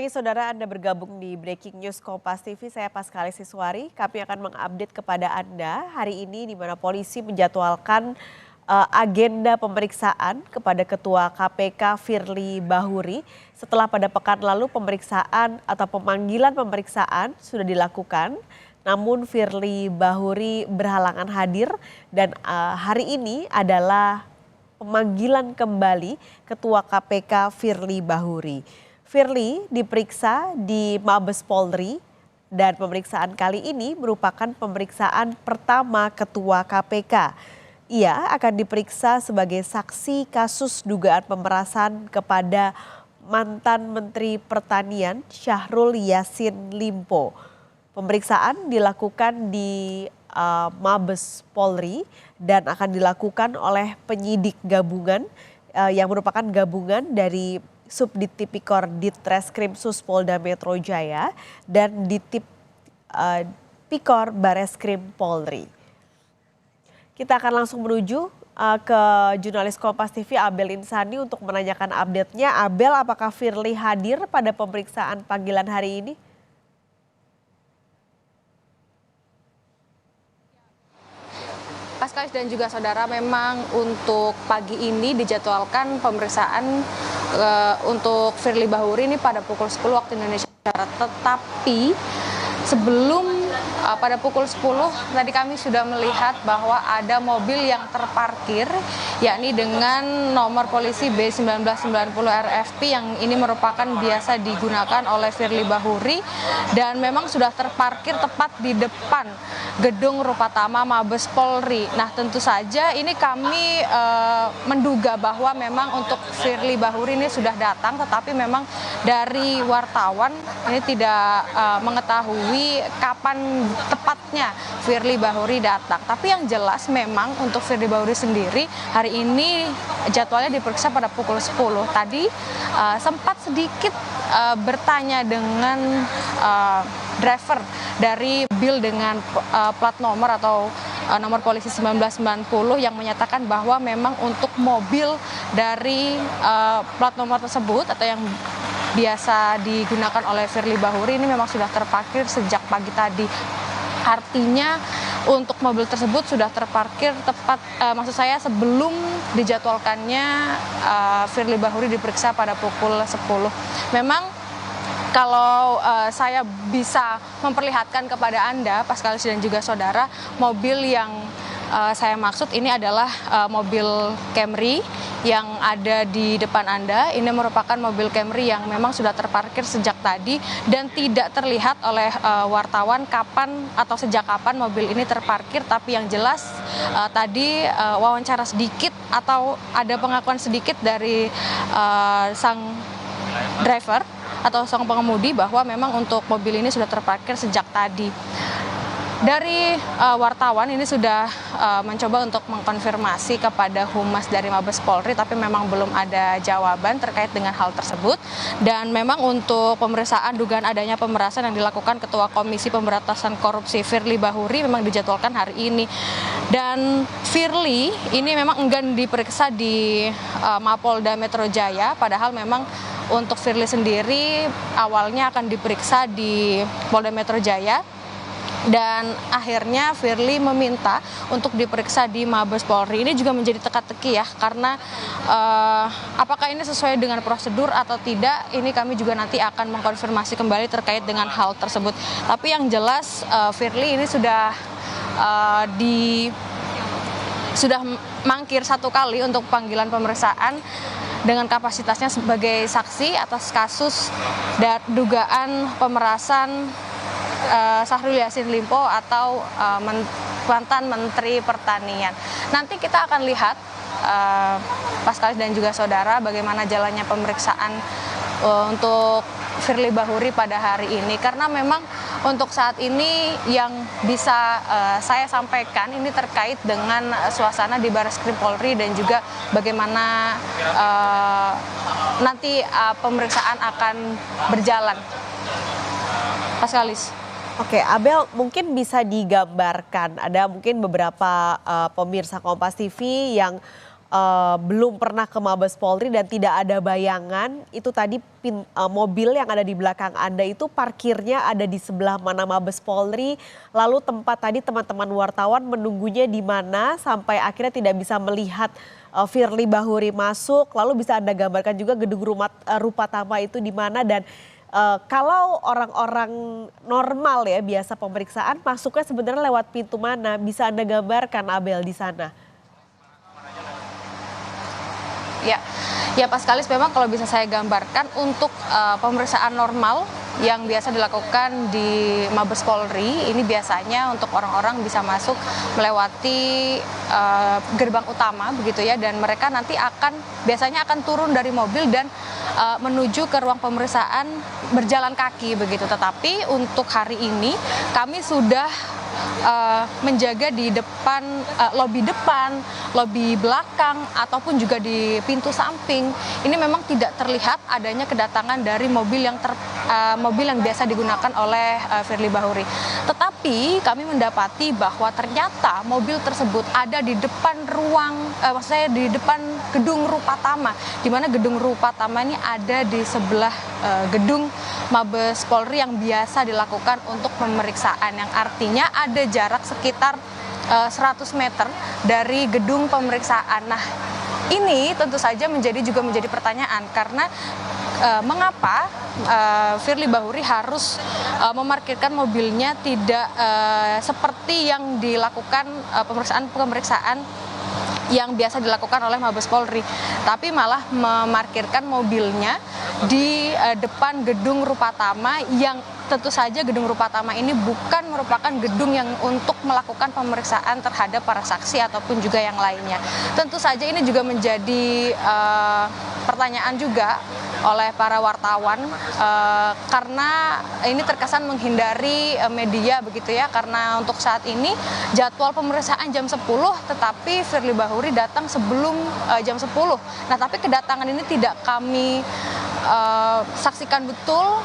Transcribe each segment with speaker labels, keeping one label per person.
Speaker 1: Pagi saudara, Anda bergabung di Breaking News Kompas TV, saya Paskalis Siswari. Kami akan mengupdate kepada Anda hari ini di mana polisi menjadwalkan agenda pemeriksaan kepada Ketua KPK Firly Bahuri. Setelah pada pekan lalu pemeriksaan atau pemanggilan pemeriksaan sudah dilakukan. Namun Firly Bahuri berhalangan hadir dan hari ini adalah pemanggilan kembali Ketua KPK Firly Bahuri. Firly diperiksa di Mabes Polri dan pemeriksaan kali ini merupakan pemeriksaan pertama Ketua KPK. Ia akan diperiksa sebagai saksi kasus dugaan pemerasan kepada mantan Menteri Pertanian Syahrul Yassin Limpo. Pemeriksaan dilakukan di Mabes Polri dan akan dilakukan oleh penyidik gabungan yang merupakan gabungan dari Subdit Tipikor Ditreskrim Suspolda Metro Jaya dan Ditip Pikor Bareskrim Polri. Kita akan langsung menuju ke jurnalis Kompas TV Abel Insani untuk menanyakan update-nya. Abel, apakah Firly hadir pada pemeriksaan panggilan hari ini?
Speaker 2: Paskalis dan juga saudara, memang untuk pagi ini dijadwalkan pemeriksaan untuk Firly Bahuri ini pada pukul 10 waktu Indonesia Barat. Tetapi sebelum pada pukul 10 tadi kami sudah melihat bahwa ada mobil yang terparkir, yakni dengan nomor polisi B1990 RFP yang ini merupakan biasa digunakan oleh Firly Bahuri dan memang sudah terparkir tepat di depan gedung Rupatama Mabes Polri. Nah, tentu saja ini kami menduga bahwa memang untuk Firly Bahuri ini sudah datang, tetapi memang dari wartawan ini tidak mengetahui kapan tepatnya Firly Bahuri datang. Tapi yang jelas memang untuk Firly Bahuri sendiri hari ini jadwalnya diperiksa pada pukul 10. Tadi sempat sedikit bertanya dengan driver dari mobil dengan plat nomor atau nomor polisi 1990 yang menyatakan bahwa memang untuk mobil dari plat nomor tersebut atau yang biasa digunakan oleh Firly Bahuri ini memang sudah terparkir sejak pagi tadi. Artinya untuk mobil tersebut sudah terparkir tepat, maksud saya sebelum dijadwalkannya Firly Bahuri diperiksa pada pukul 10. Memang kalau saya bisa memperlihatkan kepada Anda, Paskalis dan juga saudara, mobil yang saya maksud ini adalah mobil Camry yang ada di depan Anda. Ini merupakan mobil Camry yang memang sudah terparkir sejak tadi dan tidak terlihat oleh wartawan kapan atau sejak kapan mobil ini terparkir. Tapi yang jelas tadi wawancara sedikit atau ada pengakuan sedikit dari sang driver atau sang pengemudi bahwa memang untuk mobil ini sudah terparkir sejak tadi. Dari wartawan ini sudah mencoba untuk mengkonfirmasi kepada Humas dari Mabes Polri, tapi memang belum ada jawaban terkait dengan hal tersebut. Dan memang untuk pemeriksaan dugaan adanya pemerasan yang dilakukan Ketua Komisi Pemberantasan Korupsi Firly Bahuri memang dijadwalkan hari ini. Dan Firly ini memang enggan diperiksa di Mapolda Metro Jaya, padahal memang untuk Firly sendiri awalnya akan diperiksa di Polda Metro Jaya. Dan akhirnya Firly meminta untuk diperiksa di Mabes Polri. Ini juga menjadi teka-teki ya, karena apakah ini sesuai dengan prosedur atau tidak, ini kami juga nanti akan mengkonfirmasi kembali terkait dengan hal tersebut. Tapi yang jelas Firly ini sudah mangkir satu kali untuk panggilan pemeriksaan dengan kapasitasnya sebagai saksi atas kasus dugaan pemerasan Syahrul Yassin Limpo atau mantan Menteri Pertanian. Nanti kita akan lihat Paskalis dan juga saudara bagaimana jalannya pemeriksaan untuk Firly Bahuri pada hari ini, karena memang untuk saat ini yang bisa saya sampaikan ini terkait dengan suasana di Bareskrim Polri dan juga bagaimana nanti pemeriksaan akan berjalan. Paskalis.
Speaker 1: Oke, Abel, mungkin bisa digambarkan, ada mungkin beberapa pemirsa Kompas TV yang belum pernah ke Mabes Polri dan tidak ada bayangan itu tadi mobil yang ada di belakang Anda itu parkirnya ada di sebelah mana Mabes Polri, lalu tempat tadi teman-teman wartawan menunggunya di mana sampai akhirnya tidak bisa melihat Firly Bahuri masuk, lalu bisa Anda gambarkan juga gedung Rupatama itu di mana dan kalau orang-orang normal ya biasa pemeriksaan masuknya sebenarnya lewat pintu mana, bisa Anda gambarkan Abel di sana?
Speaker 2: Ya Pak Skalis, memang kalau bisa saya gambarkan untuk pemeriksaan normal yang biasa dilakukan di Mabes Polri, ini biasanya untuk orang-orang bisa masuk melewati gerbang utama begitu ya, dan mereka nanti biasanya akan turun dari mobil dan menuju ke ruang pemeriksaan berjalan kaki begitu. Tetapi untuk hari ini kami sudah menjaga di depan, lobi belakang ataupun juga di pintu samping. Ini memang tidak terlihat adanya kedatangan dari mobil yang biasa digunakan oleh Firly Bahuri. Tetapi kami mendapati bahwa ternyata mobil tersebut ada di depan di depan gedung Rupatama, di mana gedung Rupatama ini ada di sebelah gedung Mabes Polri yang biasa dilakukan untuk pemeriksaan, yang artinya ada jarak sekitar 100 meter dari gedung pemeriksaan. Nah, ini tentu saja juga menjadi pertanyaan karena mengapa Firly Bahuri harus memarkirkan mobilnya tidak seperti yang dilakukan pemeriksaan yang biasa dilakukan oleh Mabes Polri, tapi malah memarkirkan mobilnya di depan gedung Rupatama, yang tentu saja gedung Rupatama ini bukan merupakan gedung yang untuk melakukan pemeriksaan terhadap para saksi ataupun juga yang lainnya. Tentu saja ini juga menjadi pertanyaan juga oleh para wartawan karena ini terkesan menghindari media begitu ya, karena untuk saat ini jadwal pemeriksaan jam 10 tetapi Firly Bahuri datang sebelum jam 10. Nah, tapi kedatangan ini tidak kami saksikan betul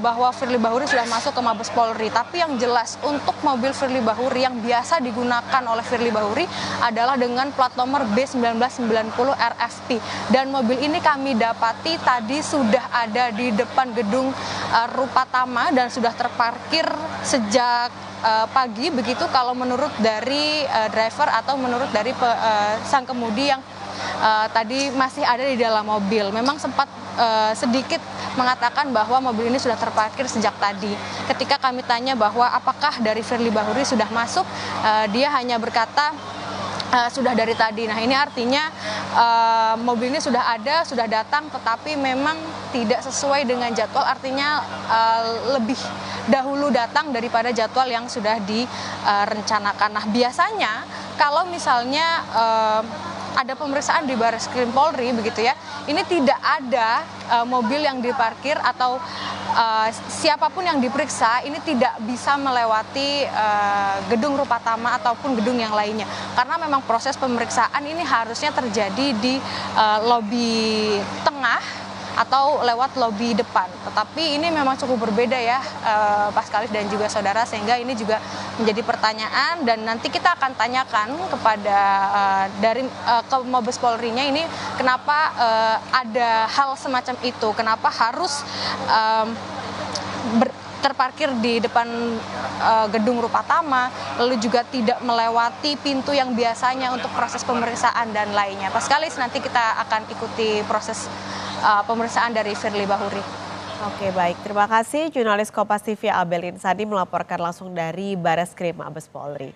Speaker 2: bahwa Firly Bahuri sudah masuk ke Mabes Polri. Tapi yang jelas untuk mobil Firly Bahuri yang biasa digunakan oleh Firly Bahuri adalah dengan plat nomor B1990 RFP. Dan mobil ini kami dapati tadi sudah ada di depan gedung Rupatama dan sudah terparkir sejak pagi begitu kalau menurut dari driver atau menurut dari sang kemudi yang tadi masih ada di dalam mobil. Memang sempat sedikit mengatakan bahwa mobil ini sudah terparkir sejak tadi. Ketika kami tanya bahwa apakah dari Firly Bahuri sudah masuk, dia hanya berkata sudah dari tadi. Nah, ini artinya mobil ini sudah ada, sudah datang, tetapi memang tidak sesuai dengan jadwal, artinya lebih dahulu datang daripada jadwal yang sudah direncanakan. Nah, biasanya kalau misalnya ada pemeriksaan di Barreskrim Polri begitu ya, ini tidak ada mobil yang diparkir atau siapapun yang diperiksa ini tidak bisa melewati gedung Rupatama ataupun gedung yang lainnya, karena memang proses pemeriksaan ini harusnya terjadi di lobi tengah atau lewat lobi depan. Tetapi ini memang cukup berbeda ya Pak Skalis dan juga saudara, sehingga ini juga menjadi pertanyaan dan nanti kita akan tanyakan kepada ke Mabes Polri-nya ini kenapa ada hal semacam itu, kenapa harus terparkir di depan gedung Rupatama, lalu juga tidak melewati pintu yang biasanya untuk proses pemeriksaan dan lainnya. Pak Skalis, nanti kita akan ikuti proses pemeriksaan dari Firly Bahuri.
Speaker 1: Oke, baik. Terima kasih jurnalis Kompas TV Abel Insani melaporkan langsung dari Barreskrim Mabes Polri.